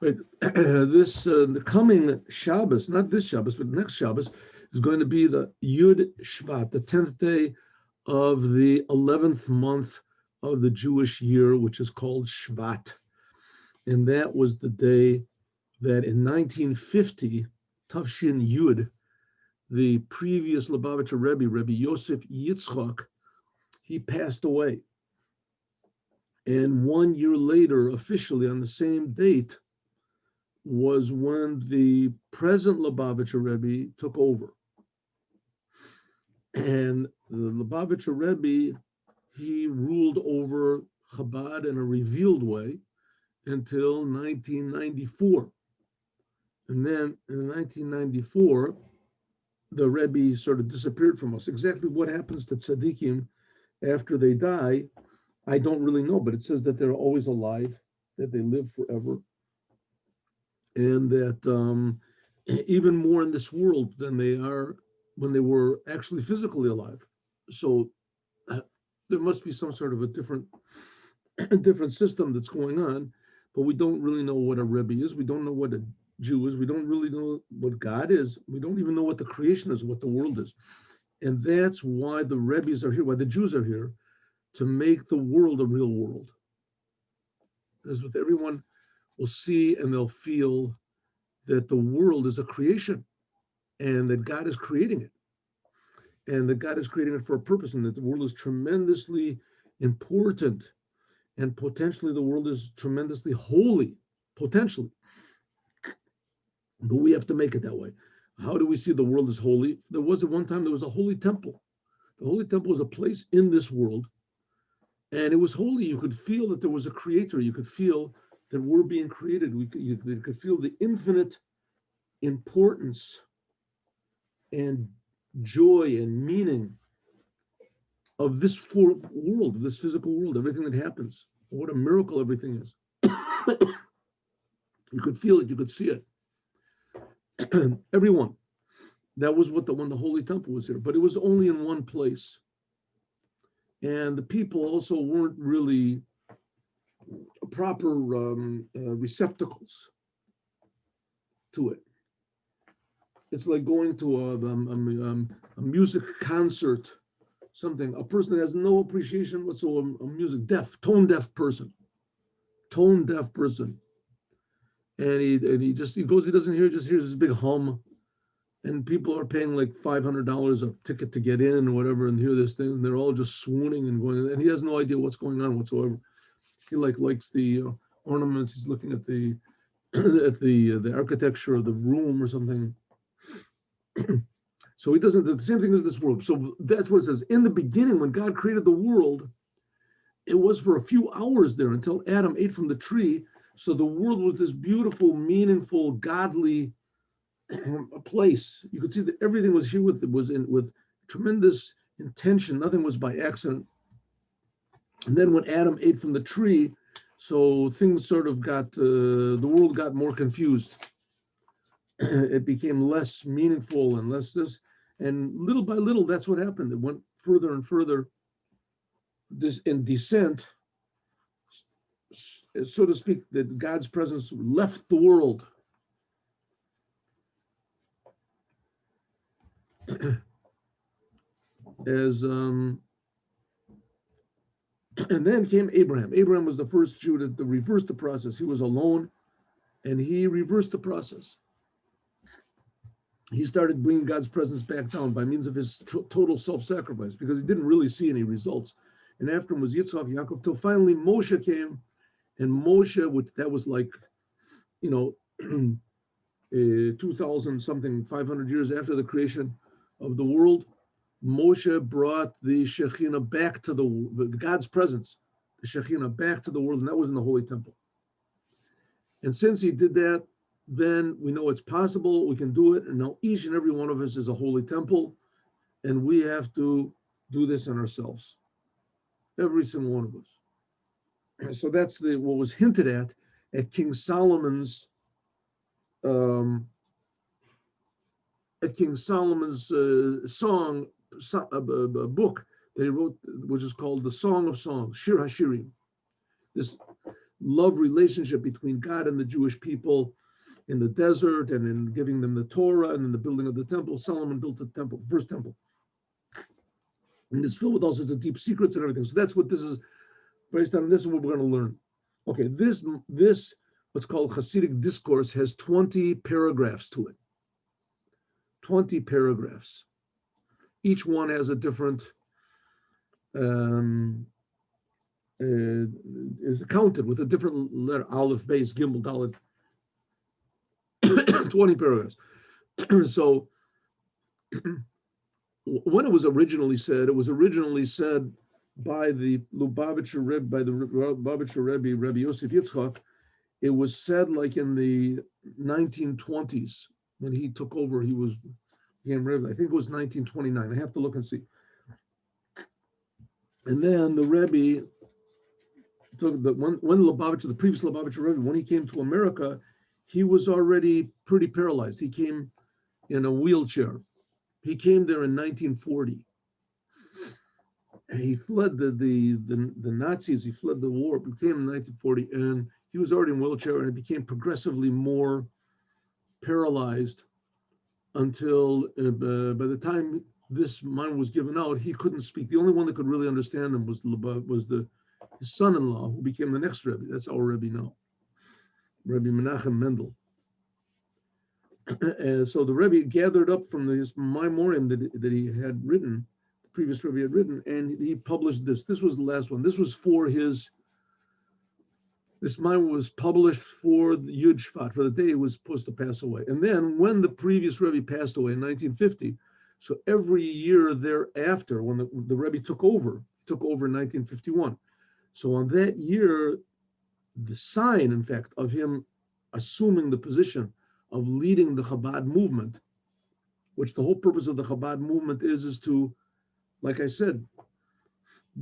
Right. This the coming Shabbos, not this Shabbos, but next Shabbos, is going to be the Yud Shvat, the 10th day of the 11th month of the Jewish year, which is called Shvat. And that was the day that in 1950, Tafshin Yud, the previous Lubavitcher Rebbe, Rebbe Yosef Yitzchak, he passed away. And 1 year later, officially on the same date, was when the present Lubavitcher Rebbe took over. And the Lubavitcher Rebbe, he ruled over Chabad in a revealed way until 1994. And then in 1994, the Rebbe sort of disappeared from us. Exactly what happens to tzaddikim after they die, I don't really know, but it says that they're always alive, that they live forever, and that even more in this world than they are when they were actually physically alive. So there must be some sort of a different system that's going on, but we don't really know what a Rebbe is. We don't know what a Jew is. We don't really know what God is. We don't even know what the creation is, what the world is. And that's why the Rebbes are here, why the Jews are here, to make the world a real world. Because with everyone will see and they'll feel that the world is a creation and that God is creating it. And that God is creating it for a purpose, and that the world is tremendously important, and potentially the world is tremendously holy, potentially. But we have to make it that way. How do we see the world as holy? There was at one time, there was a holy temple. The holy temple was a place in this world, and it was holy. You could feel that there was a creator. You could feel that we're being created. You could feel the infinite importance and joy and meaning of this world, of this physical world, everything that happens. What a miracle everything is. You could feel it, you could see it. Everyone. That was what when the Holy Temple was here, but it was only in one place. And the people also weren't really proper receptacles to it. It's like going to a music concert, something. A person that has no appreciation whatsoever, a music tone deaf person, and he goes, he doesn't hear, just hears this big hum, and people are paying like $500 a ticket to get in or whatever, and hear this thing, and they're all just swooning and going, and he has no idea what's going on whatsoever. He likes the ornaments. He's looking at the at the architecture of the room or something. So he doesn't. The same thing as this world. So that's what it says. In the beginning, when God created the world, it was for a few hours there until Adam ate from the tree. So the world was this beautiful, meaningful, godly place. You could see that everything was here with tremendous intention. Nothing was by accident. And then when Adam ate from the tree, so things sort of got the world got more confused. It became less meaningful and less this, and little by little, that's what happened. It went further and further this in descent, so to speak, that God's presence left the world. As and then came Abraham. Abraham was the first Jew to reverse the process. He was alone, and he reversed the process. He started bringing God's presence back down by means of his total self-sacrifice, because he didn't really see any results. And after him was Yitzchak, Yaakov, till finally Moshe came, and Moshe, that was like, 2,000 something, 500 years after the creation of the world, Moshe brought the Shekhinah back to the God's presence, the Shekhinah back to the world, and that was in the Holy Temple. And since he did that, then we know it's possible, we can do it, and now each and every one of us is a holy temple, and we have to do this in ourselves, every single one of us. And so that's what was hinted at King Solomon's song, a book that he wrote, which is called the Song of Songs, Shir HaShirim. love relationship between God and the Jewish people in the desert and in giving them the Torah and in the building of the temple. Solomon built the temple, first temple. And it's filled with all sorts of deep secrets and everything. So that's what this is based on. This is what we're going to learn. Okay, this what's called Hasidic discourse has 20 paragraphs to it. 20 paragraphs. Each one has a different, is counted with a different letter, Aleph, Beis, Gimel, Dalet. 20 paragraphs. So when it was originally said by the Lubavitcher Rebbe, Rebbe Yosef Yitzchak. It was said like in the 1920s when he took over. He became Rebbe. I think it was 1929. I have to look and see. And then the Rebbe took when Lubavitcher, the previous Lubavitcher Rebbe, when he came to America, he was already pretty paralyzed. He came in a wheelchair. He came there in 1940. He fled the Nazis. He fled the war. He came in 1940, and he was already in a wheelchair, and it became progressively more paralyzed until by the time this mine was given out, he couldn't speak. The only one that could really understand him was his son-in-law, who became the next Rebbe. That's our Rebbe now, Rebbe Menachem Mendel. And so the Rebbe gathered up from his memoriam that he had written, the previous Rebbe had written, and he published this. This was the last one. This was for this mine was published for the Yud Shvat, for the day he was supposed to pass away. And then when the previous Rebbe passed away in 1950, so every year thereafter, when the Rebbe took over in 1951. So on that year, the sign, in fact, of him assuming the position of leading the Chabad movement, which the whole purpose of the Chabad movement is to, like I said,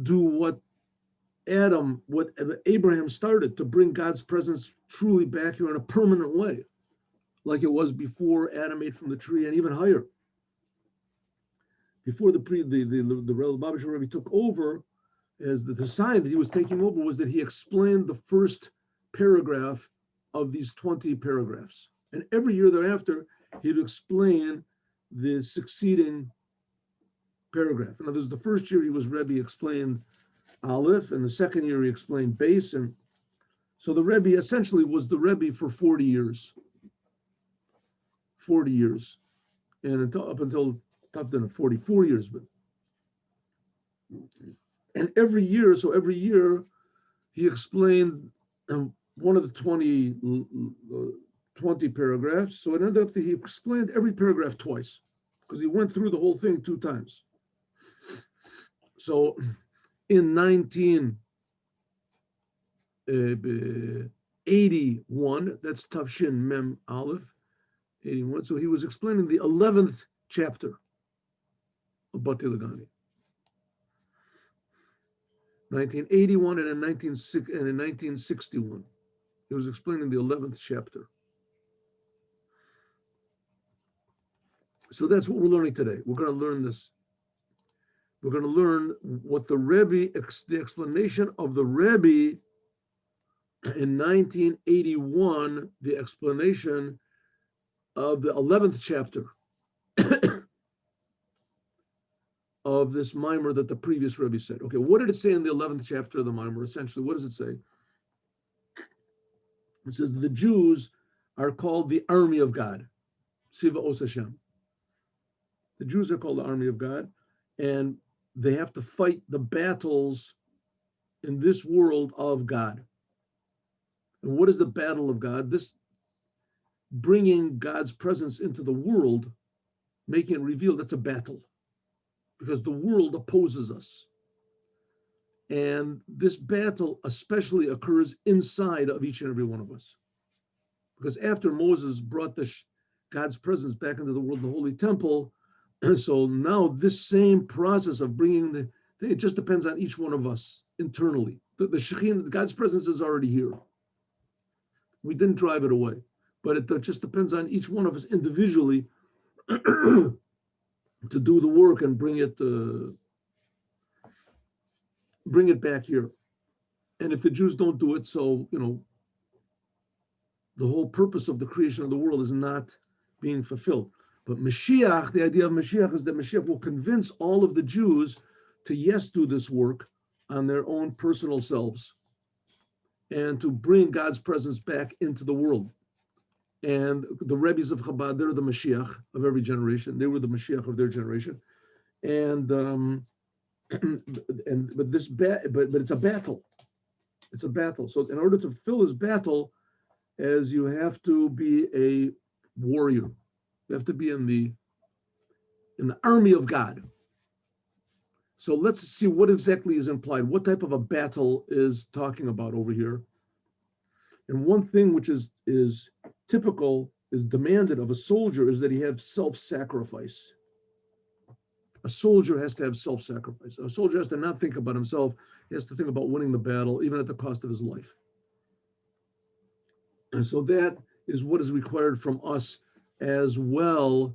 do what Abraham started, to bring God's presence truly back here in a permanent way, like it was before Adam ate from the tree, and even higher. Before the Lubavitcher Rebbe took over, as the sign that he was taking over was that he explained the first paragraph of these 20 paragraphs. And every year thereafter, he'd explain the succeeding paragraph. In other words, the first year he was Rebbe, he explained Aleph, and the second year he explained Beis. And so the Rebbe essentially was the Rebbe for 40 years. 40 years. And up until 44 years. And every year he explained one of the 20 paragraphs. So it ended up that he explained every paragraph twice, because he went through the whole thing 2 times. So in 1981, that's Tafshin Mem Aleph, 81. So he was explaining the 11th chapter of Bati L'Gani. 1981 and in 1961. He was explaining the 11th chapter. So that's what we're learning today. We're going to learn this. We're going to learn what the Rebbe, the explanation of the Rebbe in 1981, the explanation of the 11th chapter of this mimer that the previous Rebbe said. Okay, what did it say in the 11th chapter of the mimer? Essentially, what does it say? It says the Jews are called the army of God. Siva Os Hashem. The Jews are called the army of God, and they have to fight the battles in this world of God. And what is the battle of God? This bringing God's presence into the world, making it revealed, that's a battle, because the world opposes us. And this battle especially occurs inside of each and every one of us. Because after Moses brought God's presence back into the world, the Holy Temple, so now this same process of bringing it just depends on each one of us internally. The Shekhinah, God's presence is already here. We didn't drive it away, but it just depends on each one of us individually to do the work and bring it back here. And if the Jews don't do it, so, the whole purpose of the creation of the world is not being fulfilled. But Mashiach, the idea of Mashiach is that Mashiach will convince all of the Jews to, yes, do this work on their own personal selves and to bring God's presence back into the world. And the Rebbes of Chabad, they're the Mashiach of every generation. They were the Mashiach of their generation. And but it's a battle. It's a battle. So in order to fulfill this battle, as you have to be a warrior, you have to be in the army of God. So let's see what exactly is implied. What type of a battle is talking about over here? And one thing which is typical, is demanded of a soldier, is that he have self-sacrifice. A soldier has to have self-sacrifice. A soldier has to not think about himself. He has to think about winning the battle, even at the cost of his life. And so that is what is required from us as well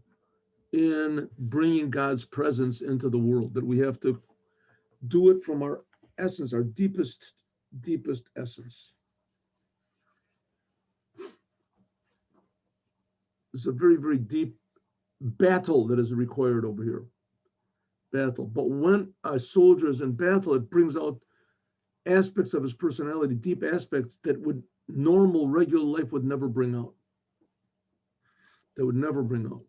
in bringing God's presence into the world, that we have to do it from our essence, our deepest essence. It's a very, very deep battle that is required over here. Battle. But when a soldier is in battle, it brings out aspects of his personality, deep aspects that normal, regular life would never bring out. That would never bring out.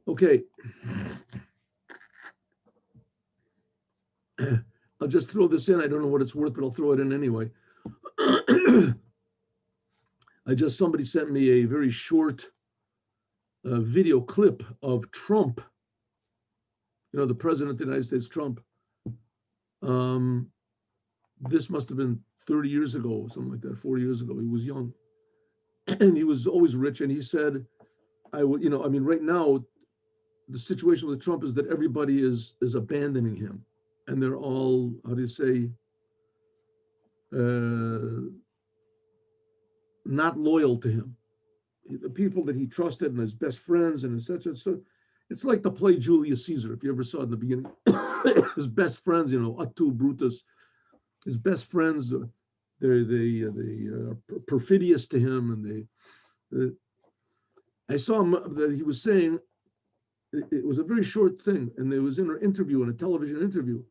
Okay. I'll just throw this in. I don't know what it's worth, but I'll throw it in anyway. Somebody sent me a very short video clip of Trump, the president of the United States, Trump. This must have been 30 years ago, something like that, 40 years ago. He was young and he was always rich. And he said, right now, the situation with Trump is that everybody is abandoning him. And they're all, how do you say, not loyal to him. The people that he trusted and his best friends and etc. So it's like the play Julius Caesar, if you ever saw it in the beginning. His best friends, Attu, Brutus, his best friends, they are perfidious to him, and I saw him that he was saying, it was a very short thing, and it was in an interview, in a television interview,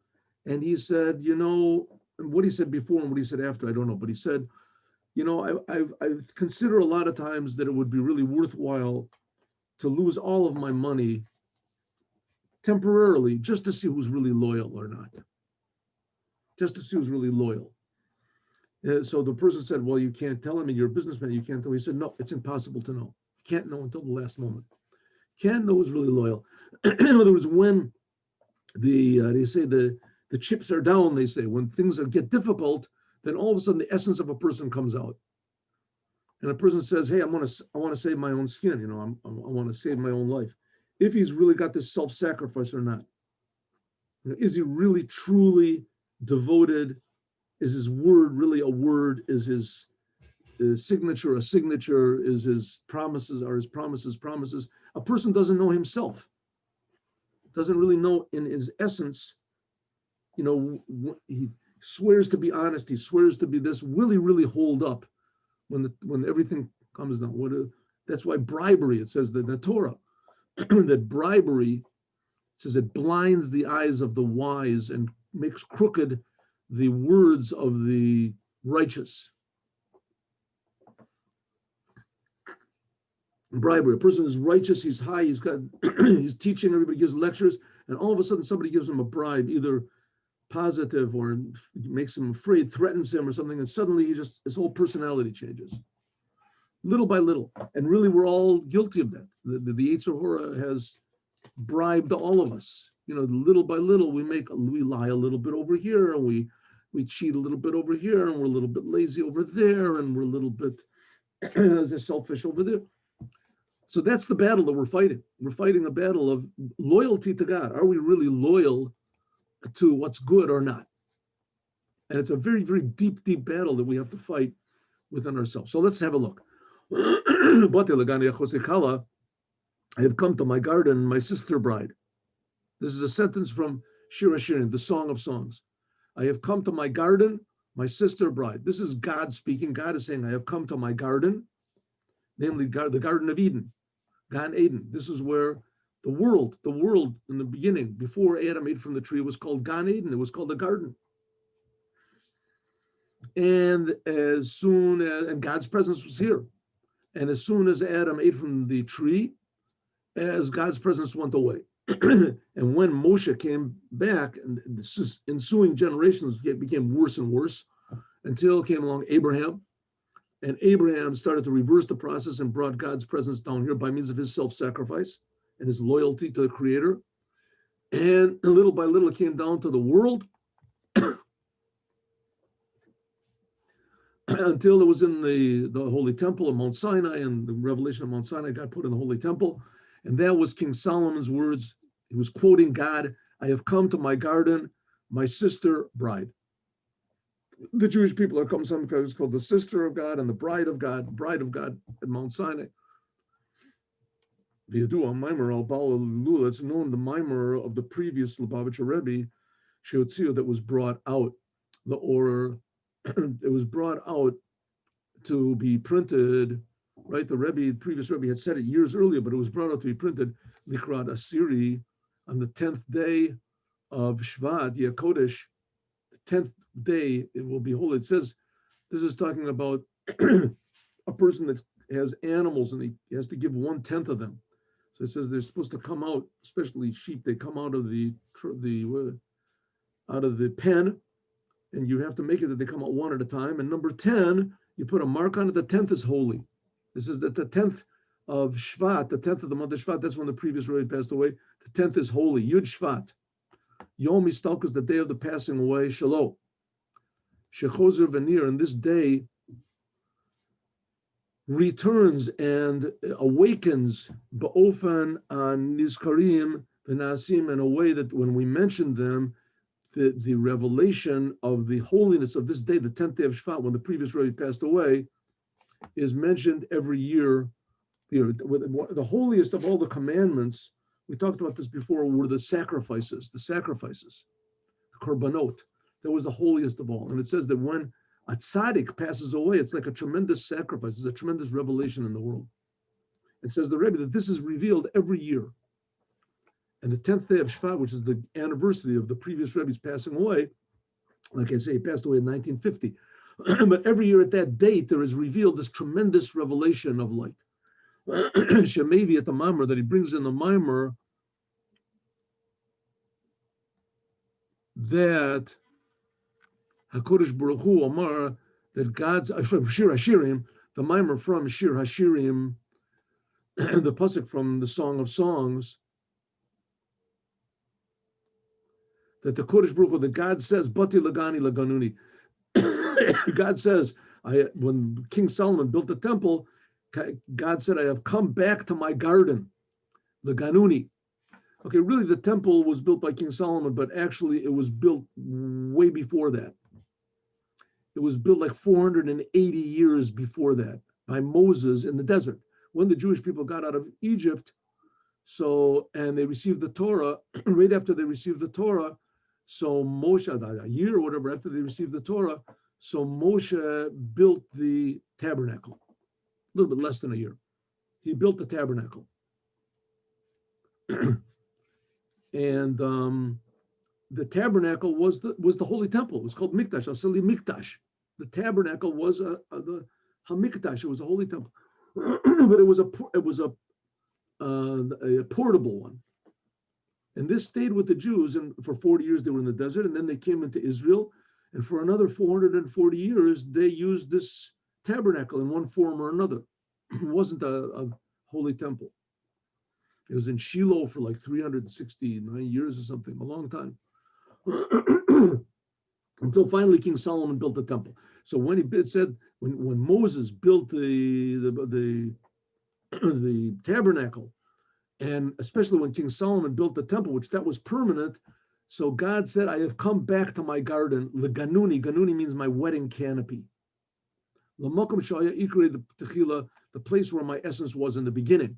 and he said, and what he said before and what he said after, I don't know, but he said, I've considered a lot of times that it would be really worthwhile to lose all of my money temporarily just to see who's really loyal or not. Just to see who's really loyal. And so the person said, well, you can't tell him, and you're a businessman, you can't tell. He said, no, it's impossible to know. You can't know until the last moment. Can't know who's really loyal. In other words, when they say the chips are down, they say, when things get difficult, then all of a sudden the essence of a person comes out. And a person says, hey, I want to save my own skin, I want to save my own life. If he's really got this self-sacrifice or not. Is he really truly devoted? Is his word really a word? Is his signature a signature? Is his promises promises? A person doesn't know himself. Doesn't really know in his essence, he swears to be honest, he swears to be this. Will he really hold up when everything comes down? That's why bribery, it says that in the Torah, that bribery, says it blinds the eyes of the wise and makes crooked the words of the righteous. Bribery. A person is righteous, he's high, he's teaching, everybody gives lectures, and all of a sudden somebody gives him a bribe, either positive or makes him afraid, threatens him or something, and suddenly his whole personality changes. Little by little. And really we're all guilty of that. The Yetzer Hora has bribed all of us. Little by little we lie a little bit over here, and we cheat a little bit over here, and we're a little bit lazy over there, and we're a little bit selfish over there. So that's the battle that we're fighting. We're fighting a battle of loyalty to God. Are we really loyal to what's good or not? And it's a very, very deep, deep battle that we have to fight within ourselves. So let's have a look. Bati L'Gani, I have come to my garden, my sister bride. This is a sentence from Shir HaShirim, the Song of Songs. I have come to my garden, my sister bride. This is God speaking. God is saying, I have come to my garden, namely the Garden of Eden, Gan Eden. This is where the world in the beginning, before Adam ate from the tree, was called Gan Eden. It was called the garden. And and God's presence was here. And as soon as Adam ate from the tree, as God's presence went away. And when Moshe came back, and the ensuing generations became worse and worse, until came along Abraham. And Abraham started to reverse the process and brought God's presence down here by means of his self-sacrifice and his loyalty to the Creator. And little by little, it came down to the world until it was in the Holy Temple of Mount Sinai, and the revelation of Mount Sinai got put in the Holy Temple. And that was King Solomon's words. He was quoting God, I have come to my garden, my sister bride. The Jewish people are come sometimes called the sister of God and the bride of God at Mount Sinai. V'yadu Mamar al-Bal, that's known the Mamar of the previous Lubavitcher Rebbe, Sheotzio, that was brought out, it was brought out to be printed, right? The previous Rebbe had said it years earlier, but it was brought out to be printed, Likrat Asiri, on the 10th day of Shvat, Yakodesh, the 10th day, it will be holy. It says, this is talking about a person that has animals and he has to give 1/10 of them. So it says they're supposed to come out, especially sheep, they come out of the pen, and you have to make it that they come out one at a time. And number 10, you put a mark on it, the 10th is holy. This is that the 10th of Shvat, the 10th of the month of Shvat, that's when the previous Rebbe passed away. The 10th is holy, Yud Shvat. Yom Istalk is the day of the passing away, Shalom. Shechozer Venir, and this day returns and awakens Ba'ofan an Nizkarim V'Nasim, in a way that when we mention them, the revelation of the holiness of this day, the 10th day of Shvat, when the previous Rebbe passed away, is mentioned every year. The holiest of all the commandments, we talked about this before, were the sacrifices, the korbanot. That was the holiest of all. And it says that when a tzaddik passes away, it's like a tremendous sacrifice. It's a tremendous revelation in the world. It says the Rebbe that this is revealed every year. And the 10th day of Shvat, which is the anniversary of the previous Rebbe's passing away, like I say, he passed away in 1950. But every year at that date, there is revealed this tremendous revelation of light. Shemevi at the Mamar, that he brings in the Mamar, that HaKodesh Baruch Hu Amar, that God's, from Shir HaShirim, the Mamar from Shir HaShirim, the pasuk from the Song of Songs, that the Kodesh Baruch Hu, that God says, Bati L'Gani L'Ganuni. God says, when King Solomon built the temple, God said, I have come back to my garden, L'Ganuni. Okay, really the temple was built by King Solomon, but actually it was built way before that. It was built like 480 years before that by Moses in the desert. When the Jewish people got out of Egypt, and they received the Torah, right after they received the Torah, so Moshe, a year or whatever after they received the Torah, so Moshe built the tabernacle, a little bit less than a year. He built the tabernacle. And the tabernacle was the holy temple. It was called Mikdash, Asali Mikdash. The tabernacle was the Hamikdash. It was a holy temple, but it was a portable one. And this stayed with the Jews, and for 40 years they were in the desert, and then they came into Israel, and for another 440 years they used this tabernacle in one form or another. It wasn't a holy temple. It was in Shiloh for like 369 years or something, a long time. Until finally King Solomon built the temple. So when when Moses built the tabernacle, and especially when King Solomon built the temple, which that was permanent, so God said, I have come back to my garden, L'Ganuni. Ganuni means my wedding canopy. L'Makom Shaya Ikre, the place where my essence was in the beginning.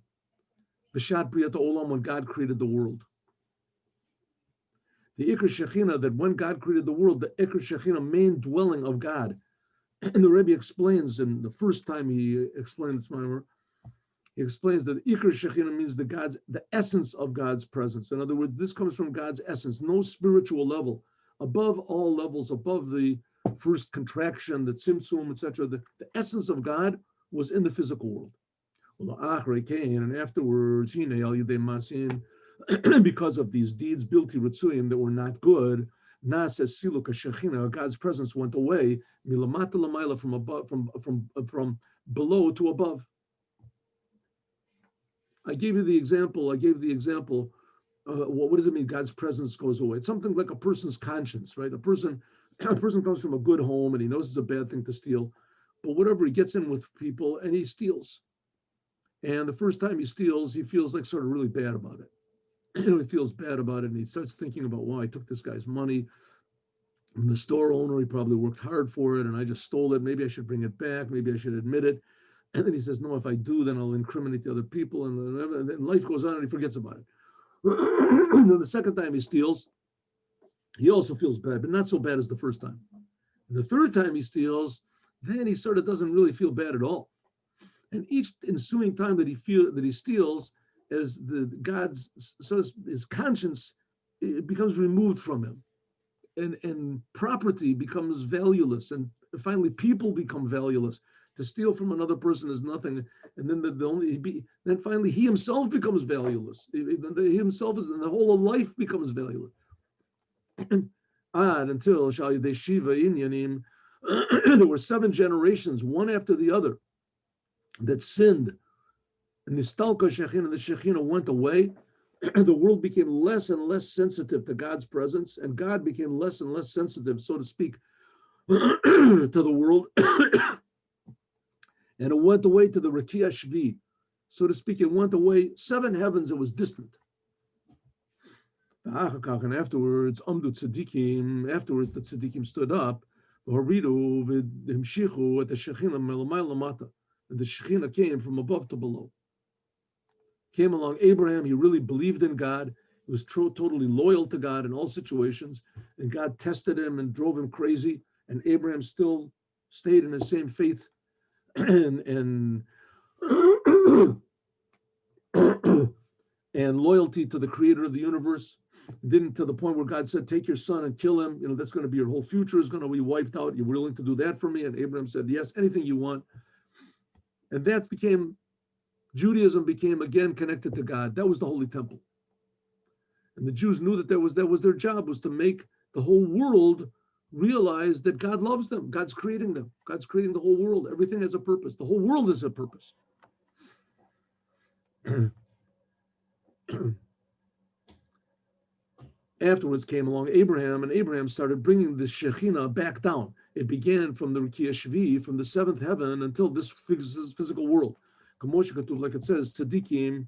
B'shat Briyat Olam, when God created the world. The Iker Shekhinah, that when God created the world, the Iker Shekhinah, main dwelling of God. And the Rebbe explains, and the first time he explained this, he explains that Iker Shekhinah means the essence of God's presence. In other words, this comes from God's essence, no spiritual level, above all levels, above the first contraction, the tzimtzum, etc. The essence of God was in the physical world. And afterwards, because of these deeds, bilti ritzuyim, that were not good, God's presence went away, from above, from below to above. I gave the example. What does it mean? God's presence goes away. It's something like a person's conscience, right? A person comes from a good home and he knows it's a bad thing to steal, but whatever, he gets in with people and he steals. And the first time he steals, he feels like sort of really bad about it. He feels bad about it, and he starts thinking about, well, I took this guy's money. And the store owner, he probably worked hard for it, and I just stole it. Maybe I should bring it back. Maybe I should admit it. And then he says, no, if I do, then I'll incriminate the other people. And then life goes on and he forgets about it. And then the second time he steals, he also feels bad, but not so bad as the first time. And the third time he steals, then he sort of doesn't really feel bad at all. And each ensuing time that he steals, as his conscience, it becomes removed from him, and property becomes valueless, and finally people become valueless. To steal from another person is nothing, and then then finally he himself becomes valueless. He himself is, and the whole of life becomes valueless. Until there were 7 generations, one after the other, that sinned. And the Shekhinah went away. The world became less and less sensitive to God's presence, and God became less and less sensitive, so to speak, to the world. And it went away to the Rakia Shvi, so to speak. It went away 7 heavens. It was distant. And afterwards, the tzaddikim stood up. And the Shekhinah came from above to below. Came along Abraham. He really believed in God. He was totally loyal to God in all situations. And God tested him and drove him crazy. And Abraham still stayed in his same faith and loyalty to the creator of the universe. Didn't, to the point where God said, take your son and kill him. That's going to be your whole future is going to be wiped out. You're willing to do that for me? And Abraham said, yes, anything you want. And Judaism became again connected to God. That was the Holy Temple. And the Jews knew that was their job, was to make the whole world realize that God loves them. God's creating them. God's creating the whole world. Everything has a purpose. The whole world has a purpose. Afterwards came along Abraham, and Abraham started bringing the Shekhinah back down. It began from the Rakia Shvi, from the 7th heaven, until this physical world. Like it says, tzaddikim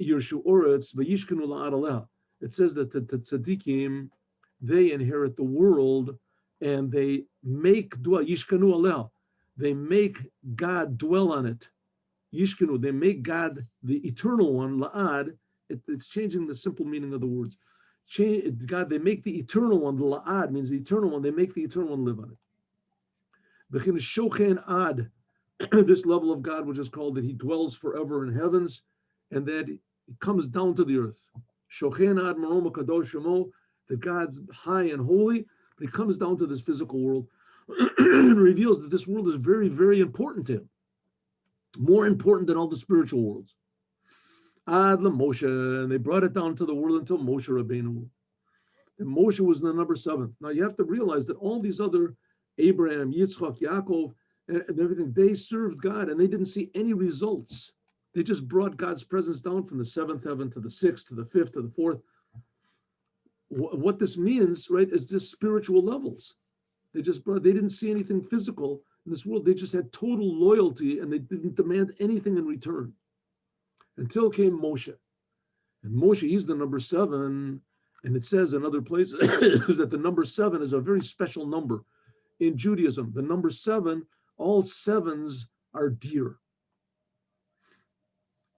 yirshu oretz v'yishkenu la'ad aleha. It says that the tzaddikim, they inherit the world, and they make yishkenu aleha. They make God dwell on it. Yishkenu, they make God the eternal one, la'ad. It's changing the simple meaning of the words. God, they make the eternal one, the la'ad means the eternal one, they make the eternal one live on it. B'chin shochen ad, this level of God, which is called that he dwells forever in heavens, and that he comes down to the earth. Shochen ad maroma kadosh shemo, that God's high and holy, but he comes down to this physical world and reveals that this world is very, very important to him. More important than all the spiritual worlds. Ad la Moshe, and they brought it down to the world until Moshe Rabbeinu. And Moshe was the number 7th. Now you have to realize that all these other Abraham, Yitzchak, Yaakov, and everything, they served God and they didn't see any results. They just brought God's presence down from the 7th heaven to the 6th, to the 5th, to the 4th. What this means, right, is just spiritual levels. They didn't see anything physical in this world. They just had total loyalty and they didn't demand anything in return. Until came Moshe. And Moshe, he's the number 7. And it says in other places that the number 7 is a very special number in Judaism. The number 7, all 7s are dear.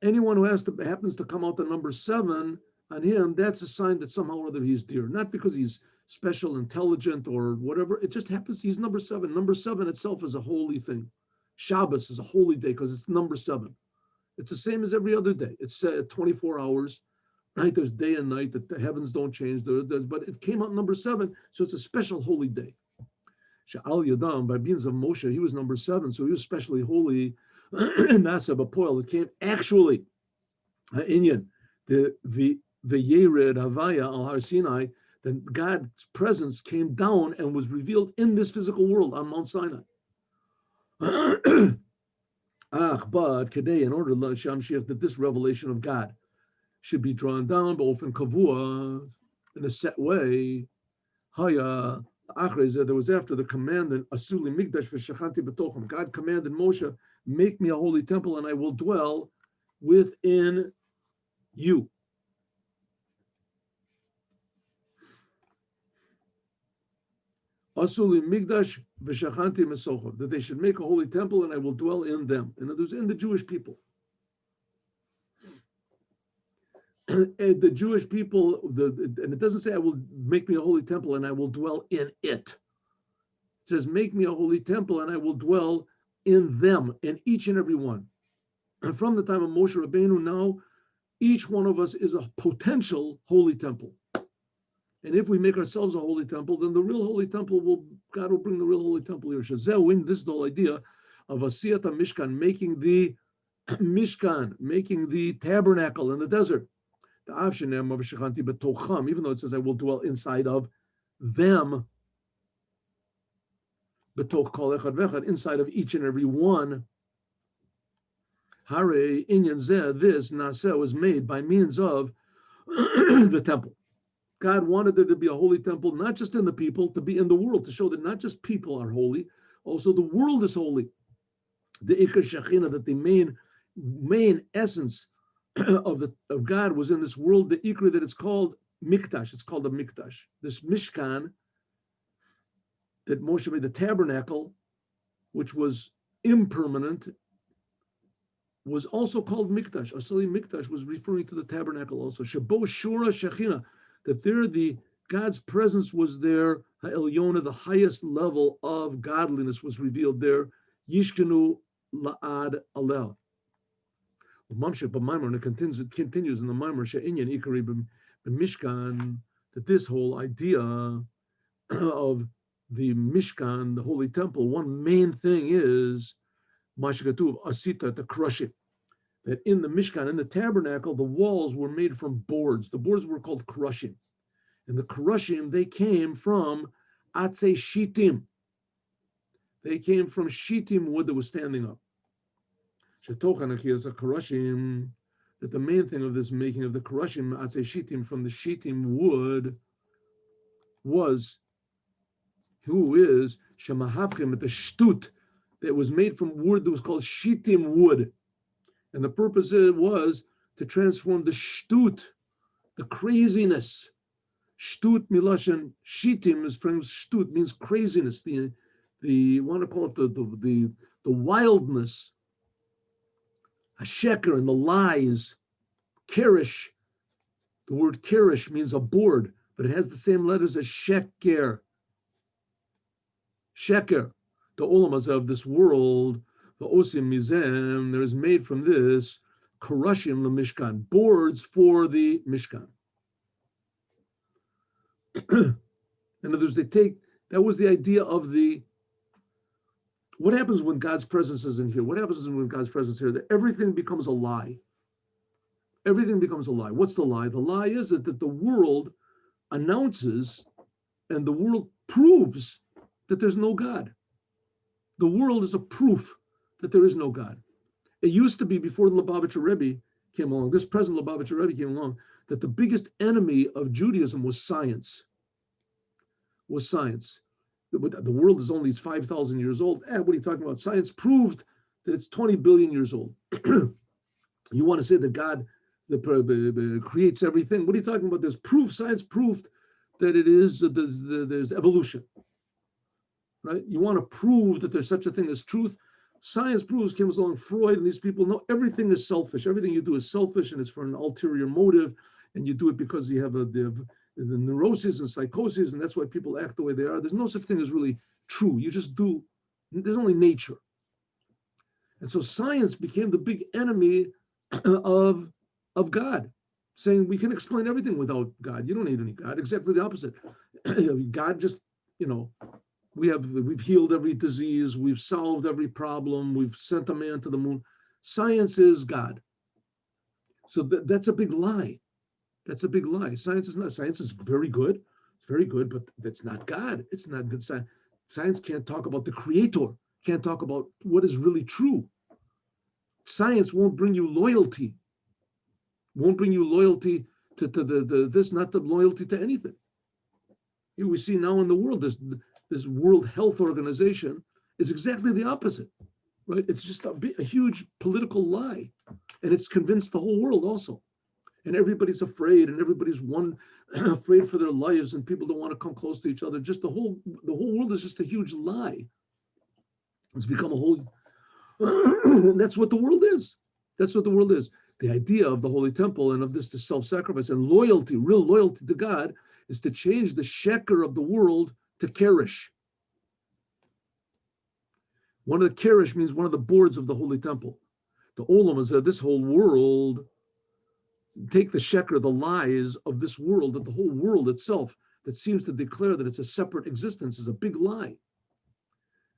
Anyone who happens to come out the number 7 on him, that's a sign that somehow or other he's dear. Not because he's special, intelligent, or whatever. It just happens he's number 7. Number 7 itself is a holy thing. Shabbos is a holy day because it's number 7. It's the same as every other day. It's 24 hours, right? There's day and night. The heavens don't change. But it came out number 7, so it's a special holy day. Sha'al Yadam, by means of Moshe, he was number 7, so he was especially holy. Nasa Bapoil, it came actually, Inyan, the Yered Havaya al Har Sinai, then God's presence came down and was revealed in this physical world on Mount Sinai. But today, in order that this revelation of God should be drawn down, but often kavua, in a set way, Haya, there was after the commandment, Asuli Migdash v'Shachanti b'tocham. God commanded Moshe, make me a holy temple and I will dwell within you. Asuli Migdash v'Shachanti Mesocham, that they should make a holy temple and I will dwell in them. In other words, in the Jewish people. The Jewish people, and it doesn't say I will make me a holy temple and I will dwell in it. It says, make me a holy temple and I will dwell in them, in each and every one. And from the time of Moshe Rabbeinu now, each one of us is a potential holy temple. And if we make ourselves a holy temple, then the real holy temple God will bring the real holy temple here. Shazeh, this is the whole idea of Asiyata Mishkan, making the Mishkan, making the tabernacle in the desert. Even though it says I will dwell inside of them, inside of each and every one. Hare inyan zeh, this naseh was made by means of the temple. God wanted there to be a holy temple, not just in the people, to be in the world, to show that not just people are holy, also the world is holy. The Ikar Shekhinah, that the main essence of God was in this world, the Ikra that it's called Mikdash. It's called a Mikdash. This Mishkan that Moshe made, the tabernacle, which was impermanent, was also called Mikdash. Asali Mikdash was referring to the tabernacle also. Shabo Shura Shechina, that there God's presence was there. Ha'elyona, the highest level of godliness was revealed there. Yishkenu La'ad Alel. And it continues in the Mamar She'inyan Ikari b'Mishkan, that this whole idea of the Mishkan, the holy temple, one main thing is Mashikatuv Asita, the crushing. That in the Mishkan, in the tabernacle, the walls were made from boards. The boards were called crushing. And the crushing, they came from Atze Shitim. They came from Shitim wood that was standing up. Shetochanaki is a Karushim, that the main thing of this making of the Karushim, Atze Shitim, from the Shitim wood, was, who is, Shemahapchim, the Shtut, that was made from wood that was called Shitim wood. And the purpose was to transform the Shtut, the craziness. Shtut Milashan, Shitim is from Shtut, means craziness, the want to call it the wildness. A sheker and the lies. Kerish, the word kerish means a board, but it has the same letters as sheker. Sheker, the olamas of this world, the osim mizem, there is made from this karushim the mishkan, boards for the mishkan. In other words, that was the idea of what happens when God's presence is in here? What happens when God's presence is here? That everything becomes a lie. Everything becomes a lie. What's the lie? The lie is that the world announces and the world proves that there's no God. The world is a proof that there is no God. It used to be, before the Lubavitcher Rebbe came along, this present Lubavitcher Rebbe came along, that the biggest enemy of Judaism was science. The world is only 5,000 years old. What are you talking about? Science proved that it's 20 billion years old. You want to say that God creates everything? What are you talking about? There's proof. Science proved that it is, there's evolution. Right? You want to prove that there's such a thing as truth? Science proves, comes along, Freud and these people know everything is selfish. Everything you do is selfish and it's for an ulterior motive. and you do it because you have the neuroses and psychoses, and that's why people act the way they are. There's no such thing as really true. You just do. There's only nature. And so science became the big enemy of God, saying we can explain everything without God. You don't need any God. Exactly the opposite. God just, we've healed every disease, we've solved every problem, we've sent a man to the moon. Science is God. So that's a big lie. That's a big lie. Science is not. Science is very good. It's very good, but that's not God. It's not that science can't talk about the creator, can't talk about what is really true. Science won't bring you loyalty. Won't bring you loyalty to this, not the loyalty to anything. Here we see now in the world, this World Health Organization is exactly the opposite, right? It's just a huge political lie, and it's convinced the whole world also. And everybody's afraid, and everybody's afraid for their lives, and people don't want to come close to each other. Just the whole world is just a huge lie. It's become a whole. That's what the world is. That's what the world is. The idea of the Holy Temple and of this self-sacrifice and loyalty, real loyalty to God, is to change the sheker of the world to kerish. One of the kerish means one of the boards of the Holy Temple. The olam is that this whole world, take the sheker, the lies of this world, that the whole world itself that seems to declare that it's a separate existence is a big lie.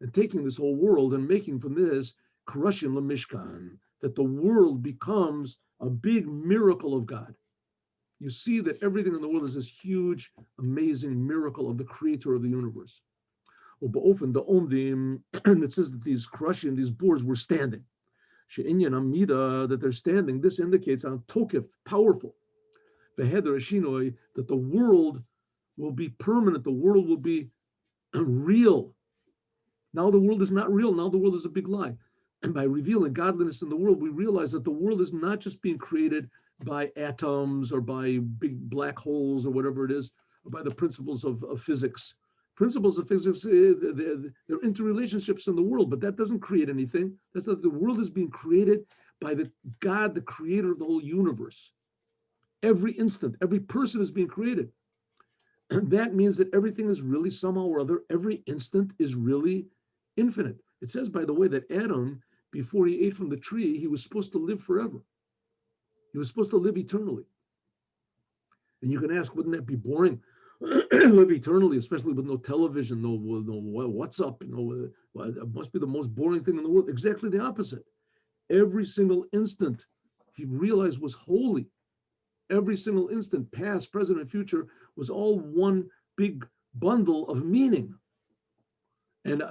And taking this whole world and making from this Karushim Lamishkan, that the world becomes a big miracle of God. You see that everything in the world is this huge, amazing miracle of the creator of the universe. But often the ondim, and it says that these Karushim, these boards were standing. She'inyan Amida, that they're standing, this indicates on Tokif, powerful. Veheder Ashinoi, that the world will be permanent, the world will be real. Now the world is not real, now the world is a big lie. And by revealing godliness in the world, we realize that the world is not just being created by atoms or by big black holes or whatever it is, or by the principles of physics. Principles of physics, they're interrelationships in the world, but that doesn't create anything. That's not, the world is being created by the God, the creator of the whole universe. Every instant, every person is being created. And that means that everything is really somehow or other, every instant is really infinite. It says, by the way, that Adam, before he ate from the tree, he was supposed to live forever. He was supposed to live eternally. And you can ask, wouldn't that be boring? Live eternally, especially with no television, no WhatsApp, it must be the most boring thing in the world. Exactly the opposite. Every single instant he realized was holy. Every single instant, past, present, and future, was all one big bundle of meaning. And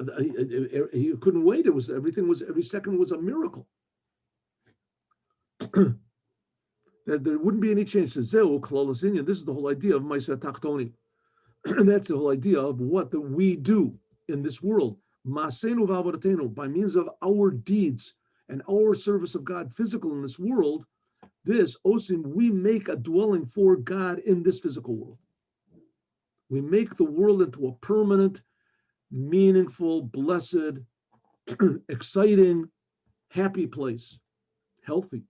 he couldn't wait. Every second was a miracle. That there wouldn't be any change. This is the whole idea of Maisa Tachtoni. And that's the whole idea of what that we do in this world. Masenu v'avodatenu, by means of our deeds and our service of God physical in this world, this osim, we make a dwelling for God in this physical world. We make the world into a permanent, meaningful, blessed, exciting, happy place, healthy.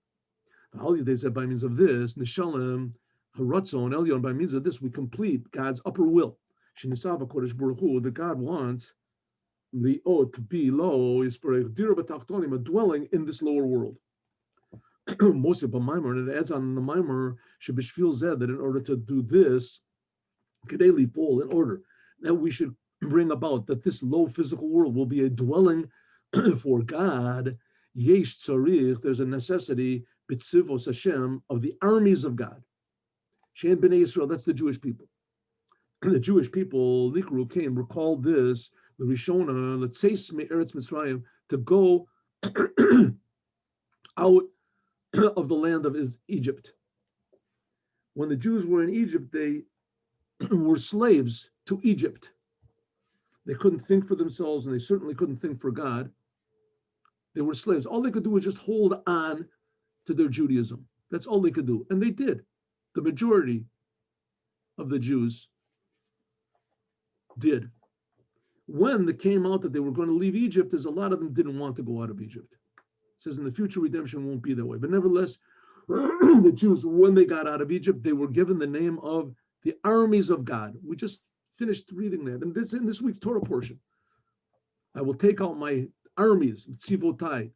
They said by means of this, Nishalem, Haratzon, Elyon, by means of this, we complete God's upper will. Shinisava Kodesh Baruch Hu, that God wants the to be low, a dwelling in this lower world. Moshe B'Maimer, and it adds on the Maimer, Shebishvil Zed, that in order to do this, Kedeli fall in order, that we should bring about that this low physical world will be a dwelling for God. Yesh tzarich, there's a necessity, B'tzivos Hashem, of the armies of God. Shem B'nai Yisrael, that's the Jewish people. The Jewish people, Nikru came, recalled this, the Rishona, L'tzeis Me'eretz Mitzrayim, to go out of the land of Egypt. When the Jews were in Egypt, they were slaves to Egypt. They couldn't think for themselves, and they certainly couldn't think for God. They were slaves. All they could do was just hold on to their Judaism. That's all they could do. And they did. The majority of the Jews did. When it came out that they were going to leave Egypt, there's a lot of them didn't want to go out of Egypt. It says in the future redemption won't be that way. But nevertheless, The Jews, when they got out of Egypt, they were given the name of the armies of God. We just finished reading that. And this in this week's Torah portion. I will take out my armies, tzivotai,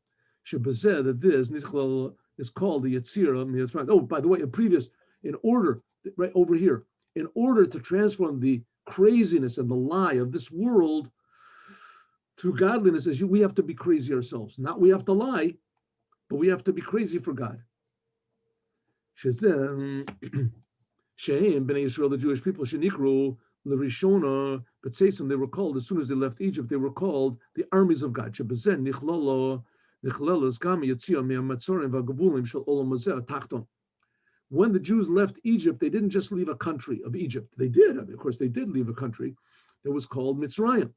shebezeh, that this is called the Yetzirah. Oh, by the way, in order, right over here, in order to transform the craziness and the lie of this world to godliness, we have to be crazy ourselves. Not we have to lie, but we have to be crazy for God. Shehem, Bnei Israel, the Jewish people, Shenikru, L'Rishona, B'Tzesim, they were called, as soon as they left Egypt, they were called the armies of God. Shebezen, Nichlolo, Nichlelos, Gami, Yetzirah, Me'amatzorim, V'Gavulim, Shel Olam Hazeh, Tachton. When the Jews left Egypt, they didn't just leave a country of Egypt. They did, of course, they did leave a country that was called Mitzrayim.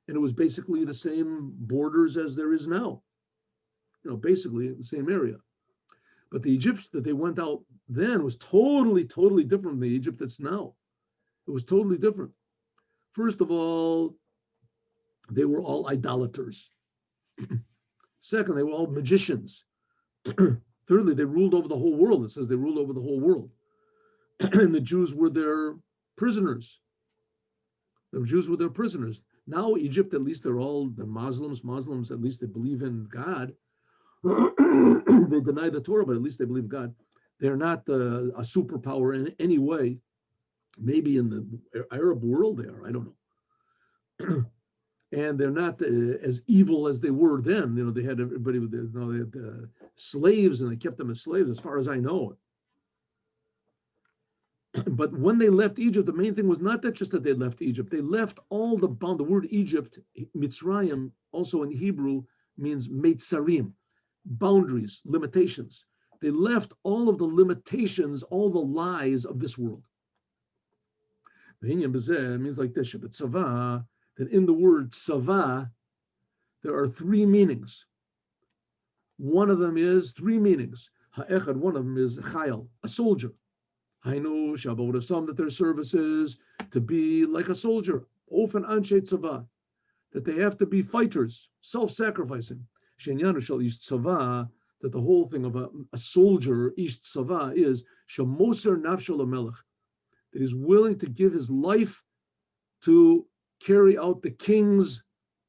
And it was basically the same borders as there is now. Basically the same area. But the Egypt that they went out then was totally, totally different from the Egypt that's now. It was totally different. First of all, they were all idolaters. Second, they were all magicians. Thirdly, they ruled over the whole world. It says they ruled over the whole world. And the Jews were their prisoners. The Jews were their prisoners. Now Egypt, at least they're Muslims. Muslims, at least they believe in God. They deny the Torah, but at least they believe God. They're not a superpower in any way. Maybe in the Arab world they are, I don't know. And they're not as evil as they were then. They had everybody with they had slaves, and they kept them as slaves, as far as I know. But when they left Egypt, the main thing was not just that they left Egypt. They left all the bound. The word Egypt, Mitzrayim, also in Hebrew, means Meitzarim, boundaries, limitations. They left all of the limitations, all the lies of this world. It means like this, that in the word tzava, there are three meanings. One of them is three meanings. Ha'echad, one of them is chayal, a soldier. Hainu shabbat some that their service is to be like a soldier, ofen anshe tzava, that they have to be fighters, self-sacrificing. Shenyanu shal ish tzava, that the whole thing of a soldier, ish tzava, is shamoser nafshel melech, that he's willing to give his life to carry out the king's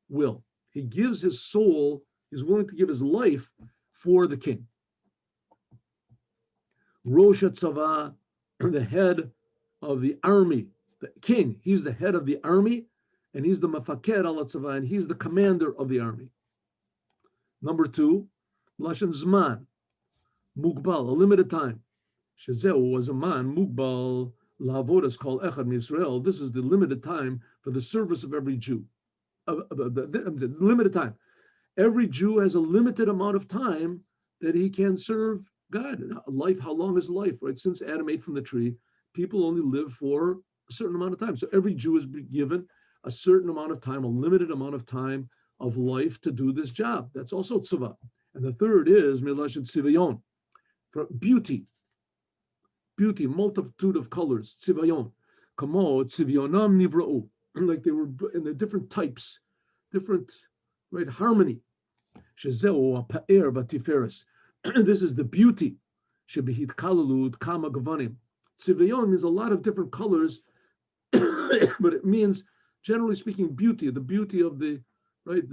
will. He gives his soul, he's willing to give his life for the king. Rosh Tzava, the head of the army, the king, he's the head of the army, and he's the mafaked al tzava, and he's the commander of the army. Number two, Lashon Zman, Mugbal, a limited time. Shezeu was a man, Mugbal, Lavodas called Echad Misrael. This is the limited time for the service of every Jew. The limited time. Every Jew has a limited amount of time that he can serve God. Life, how long is life, right? Since Adam ate from the tree, people only live for a certain amount of time. So every Jew is given a certain amount of time, a limited amount of time of life to do this job. That's also tzava. And the third is Milashon Tzivayon, for beauty. Beauty, multitude of colors, tzivayon. Kamo tzivionam nivra'u, like they were in the different types, different, right, harmony. Shezeu pa'er v'tiferes. This is the beauty. Shebihit kalulud kama gavanim. Tzivayon means a lot of different colors, but it means, generally speaking, beauty. The beauty of the, right,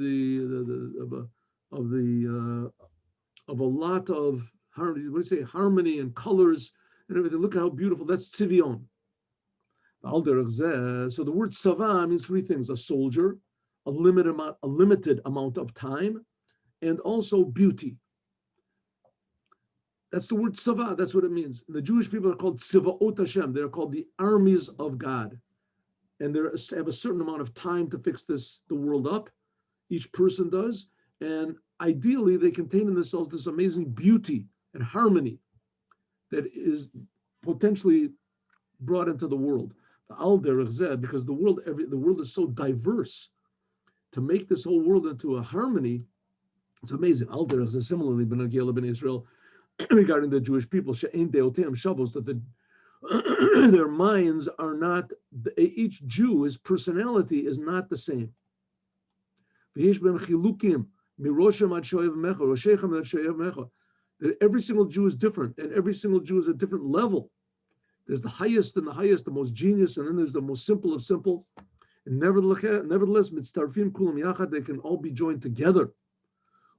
of a lot of harmony. What do you say? Harmony and colors and everything. Look at how beautiful. That's tzivion. So the word tzava means three things: a soldier, a limited amount of time, and also beauty. That's the word tzava. That's what it means. The Jewish people are called tzavaot Hashem. They're called the armies of God, and they have a certain amount of time to fix the world up. Each person does, and ideally they contain in themselves this amazing beauty and harmony that is potentially brought into the world. Because the world is so diverse. To make this whole world into a harmony, it's amazing. Similarly, ben Israel, regarding the Jewish people, that their minds are not, each Jew, his personality is not the same. that every single Jew is different, and every single Jew is a different level. There's the highest and the highest, the most genius, and then there's the most simple of simple. And nevertheless, mitztarfim kulam yachad, they can all be joined together.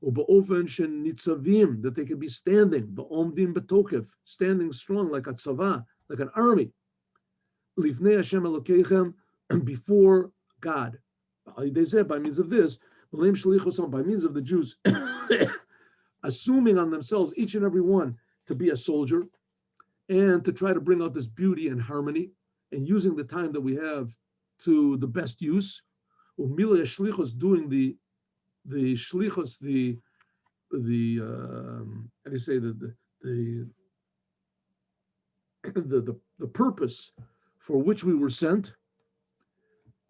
Uba'ofen shen nitzavim, that they can be standing, ba'omdim betokef, standing strong like a tzava, like an army. Lifnei Hashem Elokeichem, before God. By means of this, by means of the Jews assuming on themselves, each and every one, to be a soldier and to try to bring out this beauty and harmony, and using the time that we have to the best use. Umila shlichos, doing the shlichos, how do you say, the purpose for which we were sent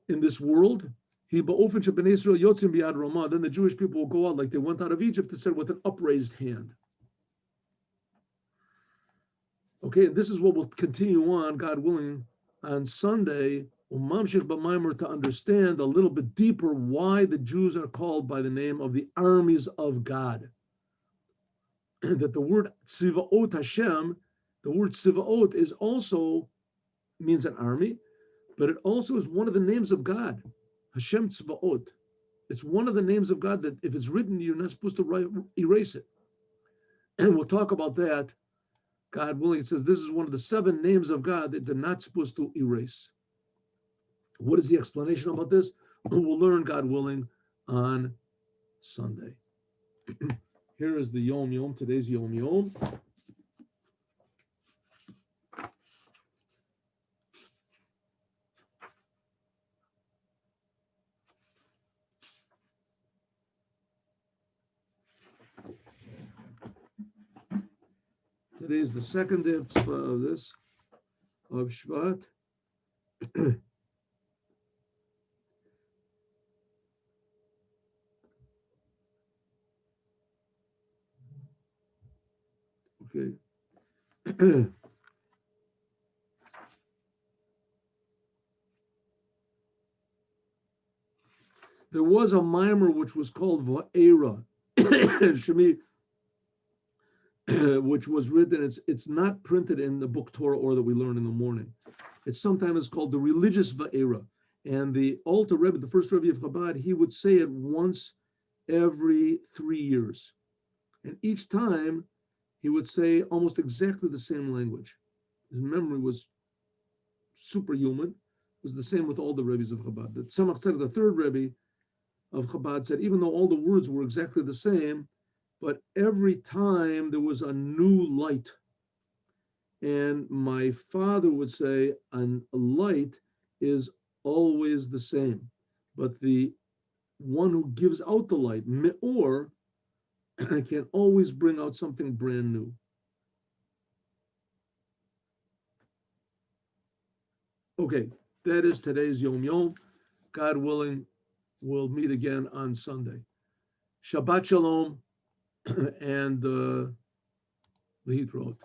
in this world. Then the Jewish people will go out like they went out of Egypt, it said, with an upraised hand. Okay, this is what will continue on, God willing, on Sunday, to understand a little bit deeper why the Jews are called by the name of the armies of God. That the word Tzivaot Hashem, the word Tzivaot is also means an army, but it also is one of the names of God, Hashem Tzvaot. It's one of the names of God that if it's written, you're not supposed to erase it. And we'll talk about that, God willing. It says this is one of the 7 names of God that they're not supposed to erase. What is the explanation about this? We'll learn, God willing, on Sunday. Here is the Yom Yom, today's Yom Yom. Today is the second day of this, of Shvat. Okay. There was a mimer which was called Va'era, Shemi, which was written. It's not printed in the book Torah or that we learn in the morning. It's sometimes called the religious Va'era. And the Alter Rebbe, the first Rebbe of Chabad, he would say it once every 3 years. And each time he would say almost exactly the same language. His memory was superhuman. It was the same with all the Rebbes of Chabad. The Tzemach Tzedek, the third Rebbe of Chabad, said even though all the words were exactly the same, but every time there was a new light. And my father would say a light is always the same, but the one who gives out the light, Me'or, can always bring out something brand new. Okay, that is today's Yom Yom. God willing, we'll meet again on Sunday. Shabbat Shalom and Lehitraot.